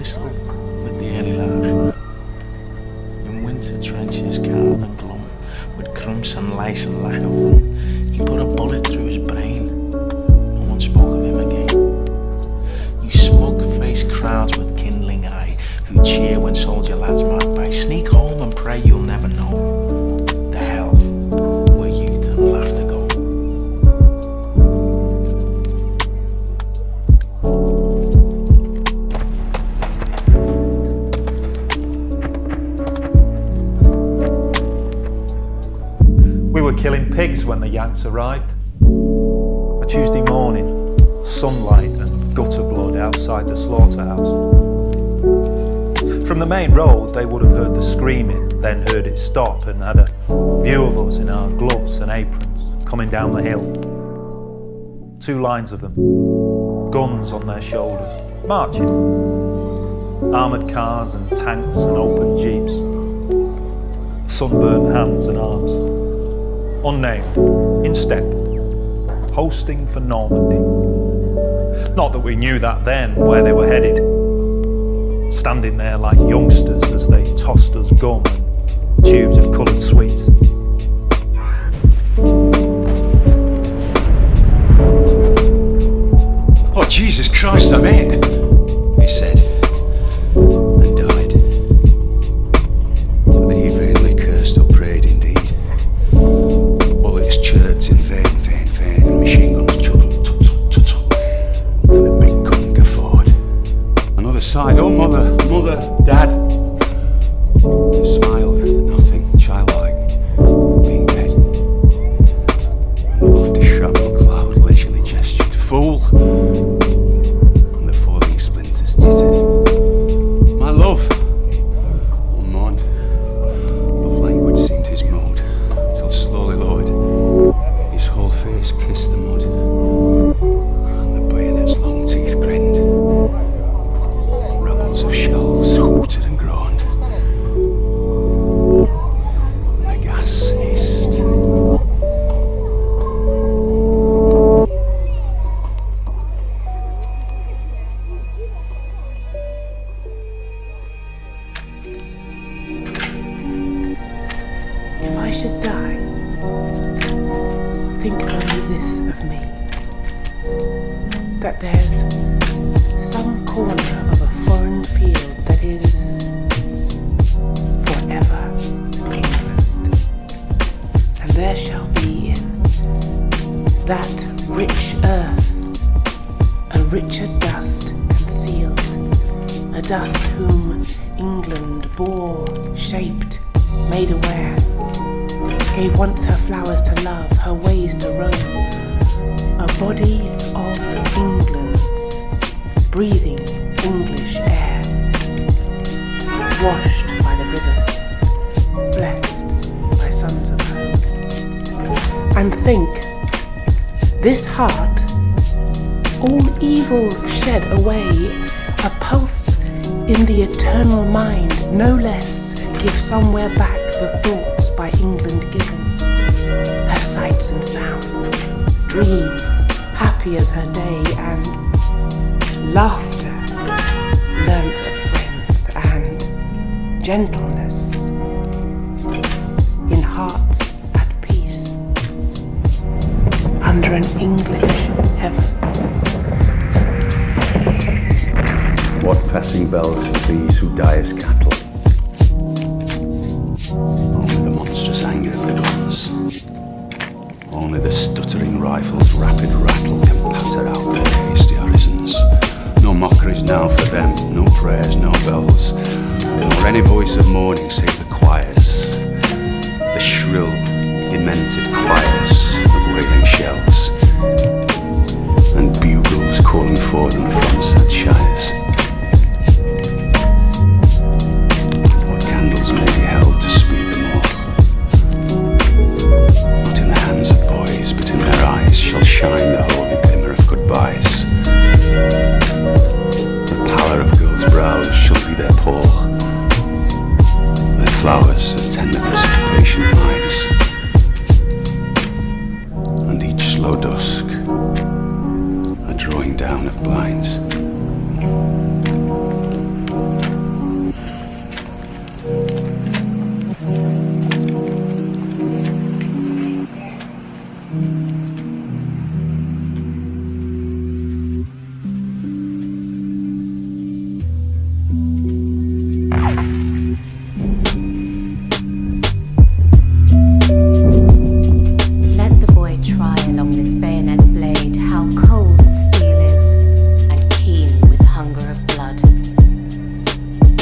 whistle with the early lark. In winter trenches cowed and glum, with crumps and lice and lack of rum, he put a bullet through his brain. No one spoke of him again. You smug-faced crowds with kindling eye, who cheer when soldier lads mark by, sneak home and pray you'll never know the hell where youth and laughter go. We were killing pigs when the Yanks arrived. A Tuesday morning, sunlight and gutter blood outside the slaughterhouse. From the main road they would have heard the screaming, then heard it stop and had a view of us in our gloves and aprons coming down the hill. 2 lines of them, guns on their shoulders, marching. Armoured cars and tanks and open jeeps. Sunburnt hands and arms. Unnamed, in step, posting for Normandy. Not that we knew that then, where they were headed. Standing there like youngsters as they tossed us gum and tubes of coloured sweets. Oh, Jesus Christ, I'm it, he said, and died. But he vainly cursed or prayed indeed. Bullets chirped in vain, vain, vain, and machine guns chuckled, tut, tut, tut, tut, and the big gun guffawed. Another sighed, oh mother, mother, dad, and smiled at nothing, childlike, being dead. And the lofty shrapnel cloud leisurely gestured, fool, and the falling splinters tittered. My love, one mourned. Love language seemed his mode, till slowly lowered, his whole face kissed the mud, and the bayonet's long teeth grinned. Rebels of shells hooted and groaned, and the gas hissed. If I should die, think only this of me, that there's some corner of a foreign field that is forever England, and there shall be in that rich earth a richer dust concealed, a dust whom England bore, shaped, made aware, gave once her flowers to love, her ways to roam, a body of England's, breathing English air, washed by the rivers, blessed by sons of home. And think, this heart, all evil shed away, a pulse in the eternal mind, no less, give somewhere back the thoughts by England given, her sights and sounds, dreams, happy as her day, and laughter learnt of friends, and gentleness in hearts at peace under an English heaven. What passing bells for these who die as cattle? Only the monstrous anger of the guns. Only the stuttering rifle's rapid rattle can patter out their hasty orisons. No mockeries now for them, no prayers, no bells, nor any voice of mourning save the choirs, the shrill, demented choirs of wailing shells, and bugles calling for them from sad shires. What candles may be held to speed them all? Not in the hands of boys, but in their eyes shall shine the holy glimmer of goodbyes. The pallor of girls' brows shall be their pall, their flowers the tenderness of patient minds, and each slow dusk a drawing down of blinds.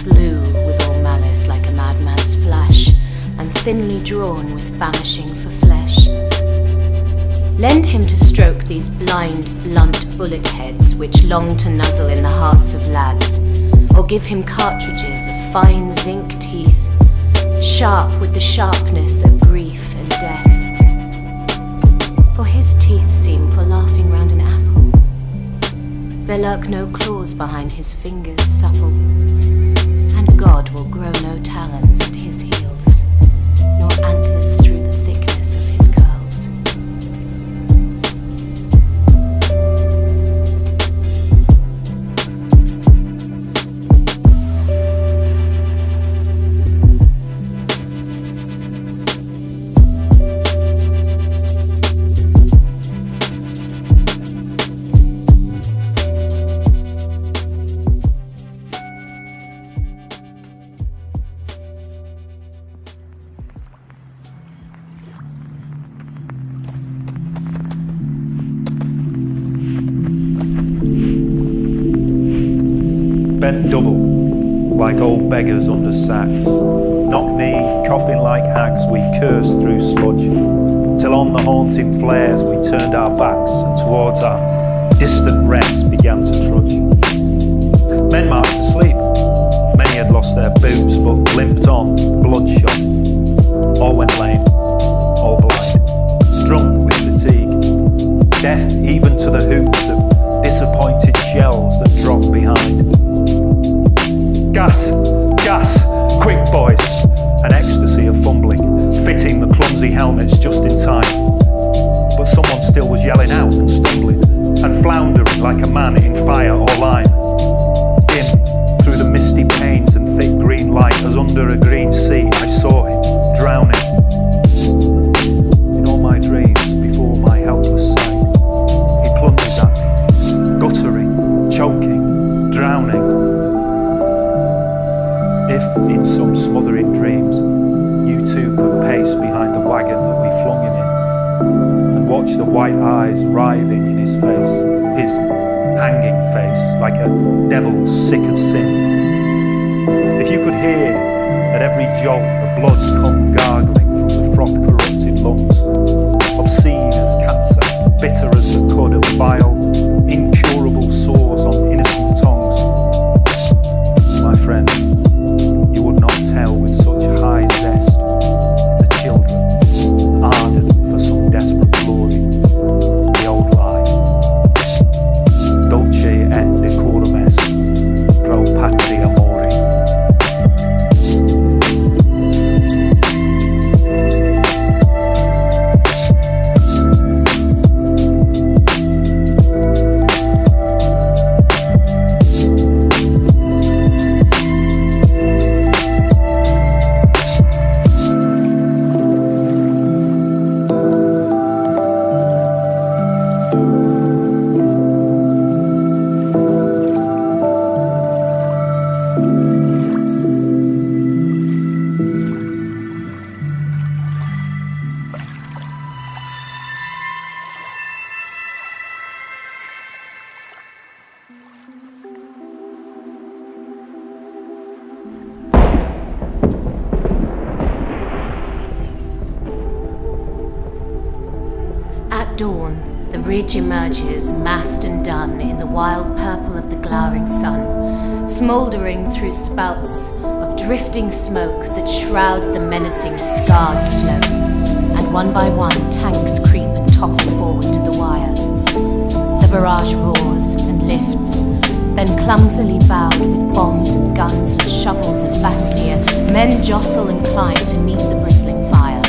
Blue with all malice like a madman's flash, and thinly drawn with famishing for flesh. Lend him to stroke these blind, blunt bullet heads which long to nuzzle in the hearts of lads, or give him cartridges of fine zinc teeth, sharp with the sharpness of grief and death. For his teeth seem for laughing round an apple. There lurk no claws behind his fingers supple, and God will grow no talons at his heels, nor antlers through the thickness of his curls. Bent double, like old beggars under sacks. Knock-kneed, coughing like hags, we cursed through sludge, till on the haunting flares we turned our backs, and towards our distant rest began to trudge. Men marched asleep, many had lost their boots, but limped on, bloodshot. All went lame, all blind, drunk with fatigue, deaf even to the hoots of disappointed shells that dropped behind. Gas, gas, quick boys, an ecstasy of fumbling, fitting the clumsy helmets just in time. But someone still was yelling out and stumbling, and floundering like a man in fire or lime. Dim, through the misty panes and thick green light, as under a green sea I saw him, drowning. In all my dreams, before my helpless sight, he plunges at me, guttering, choking, drowning. If, in some smothering dreams, you too could pace behind the wagon that we flung him in, and watch the white eyes writhing in his face, his hanging face, like a devil sick of sin. If you could hear, at every jolt, the blood come gargling from the froth-corrupted lungs, obscene as cancer, bitter as the cud of vile, incurable sores on innocent tongues. My friend, you would not tell with such high zest to children, ardent for some desperate glory, the old lie. Dulce et decorum est, pro patria mori. At dawn, the ridge emerges, massed and done in the wild purple of the glowering sun, smouldering through spouts of drifting smoke that shroud the menacing scarred slope, and one by one tanks creep and topple forward to the wire. The barrage roars and lifts, then clumsily bowed with bombs and guns and shovels and battle gear, men jostle and climb to meet the bristling fire.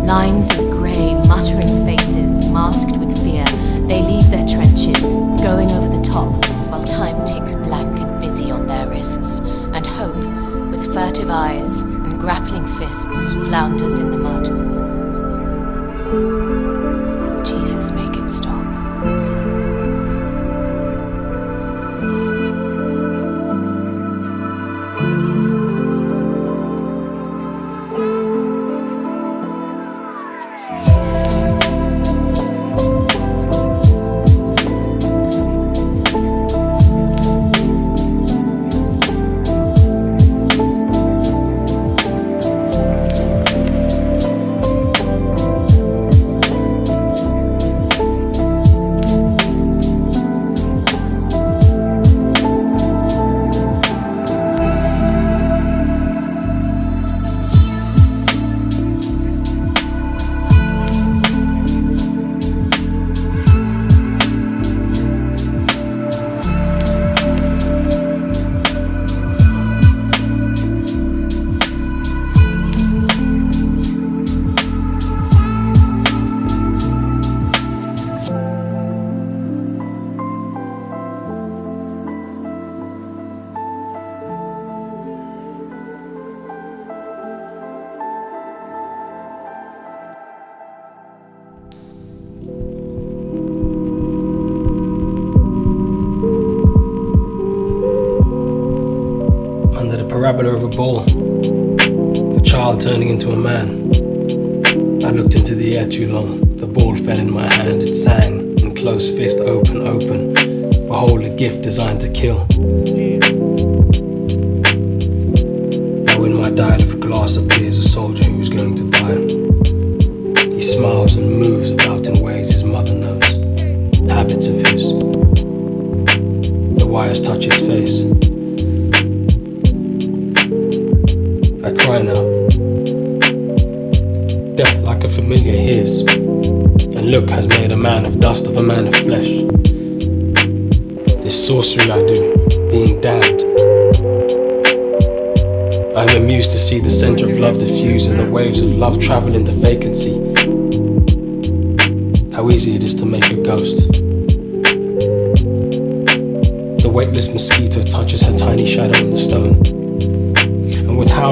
Lines of grey, muttering faces, masked with fear, they leave their trenches, going over the top, while time ticks blank and busy on their wrists, and hope, with furtive eyes and grappling fists, flounders in the mud. Oh, Jesus, make it stop. parabola of a ball, a child turning into a man. I looked into the air too long, the ball fell in my hand, it sang in closed fist, open, open. Behold a gift designed to kill. Now in my dial of glass appears a soldier who is going to die. He smiles and moves about in ways his mother knows, habits of his. The wires touch his face. I cry now. Death like a familiar hears, and look has made a man of dust of a man of flesh. This sorcery I do, being damned. I am amused to see the center of love diffuse and the waves of love travel into vacancy. How easy it is to make a ghost. The weightless mosquito touches her tiny shadow in the stone, and with how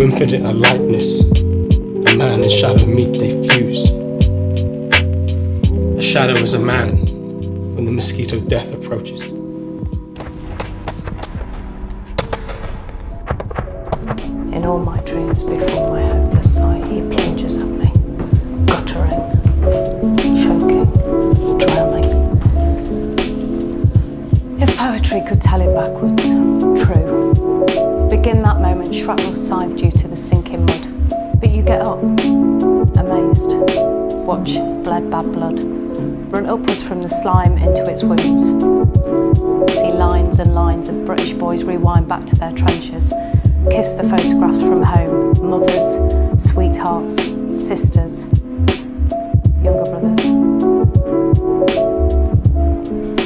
infinite a likeness, a man and shadow meet, they fuse. A shadow is a man when the mosquito death approaches. In all my dreams before my hopeless sight, he plunges at me, guttering, choking, drowning. If poetry could tell it backwards, true. Begin that moment, shrapnel scythed you to the sinking mud. But you get up, amazed. Watch bled bad blood run upwards from the slime into its wounds. See lines and lines of British boys rewind back to their trenches. Kiss the photographs from home, mothers, sweethearts, sisters, younger brothers.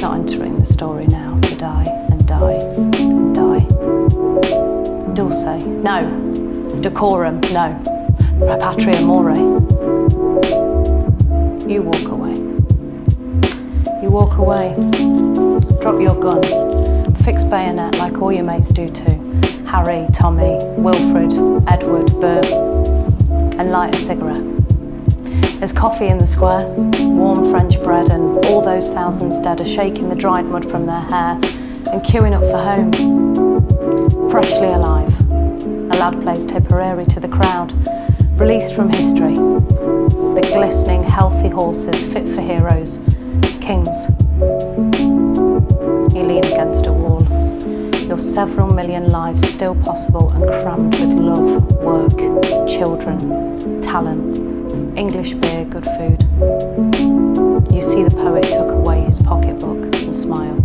Not entering the story now, to die and die and die. Dulce, no. Decorum, no. Repatria more. You walk away. You walk away. Drop your gun. Fix bayonet like all your mates do too. Harry, Tommy, Wilfred, Edward, Bert, and light a cigarette. There's coffee in the square, warm French bread, and all those thousands dead are shaking the dried mud from their hair and queuing up for home. Freshly alive, a lad plays Tipperary to the crowd, released from history. The glistening, healthy horses fit for heroes, kings. You lean against a wall. Your several million lives still possible and crammed with love, work, children, talent, English beer, good food. You see the poet took away his pocketbook and smile.